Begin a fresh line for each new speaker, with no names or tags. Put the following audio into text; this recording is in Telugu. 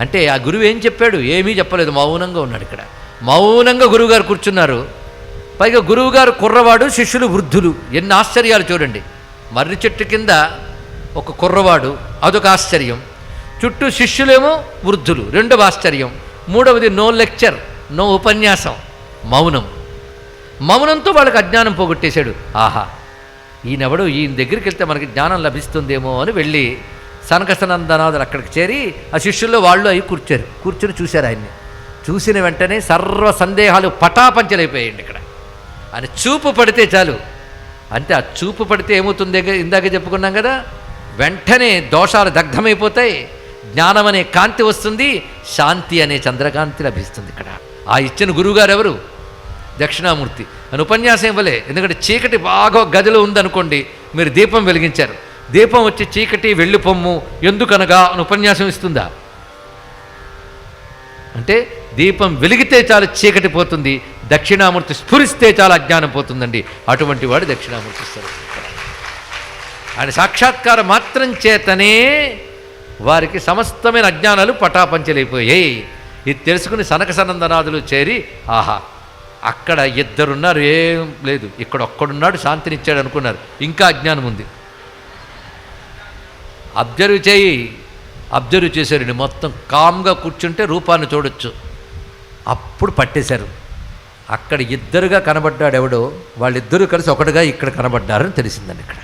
అంటే ఆ గురువు ఏం చెప్పాడు? ఏమీ చెప్పలేదు, మౌనంగా ఉన్నాడు. ఇక్కడ మౌనంగా గురువుగారు కూర్చున్నారు. పైగా గురువుగారు కుర్రవాడు, శిష్యులు వృద్ధులు. ఎన్ని ఆశ్చర్యాలు చూడండి. మర్రి చెట్టు కింద ఒక కుర్రవాడు, అదొక ఆశ్చర్యం. చుట్టూ శిష్యులేమో వృద్ధులు, రెండవ ఆశ్చర్యం. మూడవది నో లెక్చర్, నో ఉపన్యాసం, మౌనం. మౌనంతో వాళ్ళకి అజ్ఞానం పోగొట్టేశాడు. ఆహా, ఈయనెవడు, ఈయన దగ్గరికి వెళ్తే మనకి జ్ఞానం లభిస్తుందేమో అని వెళ్ళి సనకసనందనాథులు అక్కడికి చేరి ఆ శిష్యుల్లో వాళ్ళు అవి కూర్చుని చూశారు ఆయన్ని. చూసిన వెంటనే సర్వ సందేహాలు పటాపంచలైపోయాయండి. ఇక్కడ ఆయన చూపు పడితే చాలు. అంటే ఆ చూపు పడితే ఏమవుతుంది, ఇందాక చెప్పుకున్నాం కదా, వెంటనే దోషాలు దగ్ధమైపోతాయి, జ్ఞానం అనే కాంతి వస్తుంది, శాంతి అనే చంద్రకాంతి లభిస్తుంది. ఇక్కడ ఆ ఇచ్చిన గురువుగారు ఎవరు? దక్షిణామూర్తి. అని ఉపన్యాసం ఇవ్వలే. ఎందుకంటే చీకటి బాగా గదిలో ఉందనుకోండి, మీరు దీపం వెలిగించారు, దీపం వచ్చి చీకటి వెళ్ళి పొమ్ము ఎందుకనగా అని ఉపన్యాసం ఇస్తుందా? అంటే దీపం వెలిగితే చాలు చీకటి పోతుంది, దక్షిణామూర్తి స్ఫురిస్తే చాలా అజ్ఞానం పోతుందండి. అటువంటి వాడు దక్షిణామూర్తి ఇస్తారు. ఆయన సాక్షాత్కారం మాత్రం చేతనే వారికి సమస్తమైన అజ్ఞానాలు పటాపంచలైపోయాయి. ఇది తెలుసుకుని సనకసనందనాథులు చేరి, ఆహా, అక్కడ ఇద్దరున్నారు, ఏం లేదు, ఇక్కడ ఒక్కడున్నాడు శాంతినిచ్చాడు అనుకున్నారు, ఇంకా అజ్ఞానం ఉంది. అబ్జర్వ్ చేశారండి. మొత్తం కామ్గా కూర్చుంటే రూపాన్ని చూడొచ్చు. అప్పుడు పట్టేశారు. అక్కడ ఇద్దరుగా కనబడ్డాడు ఎవడో, వాళ్ళిద్దరూ కలిసి ఒకటిగా ఇక్కడ కనబడ్డారని తెలిసిందండి. ఇక్కడ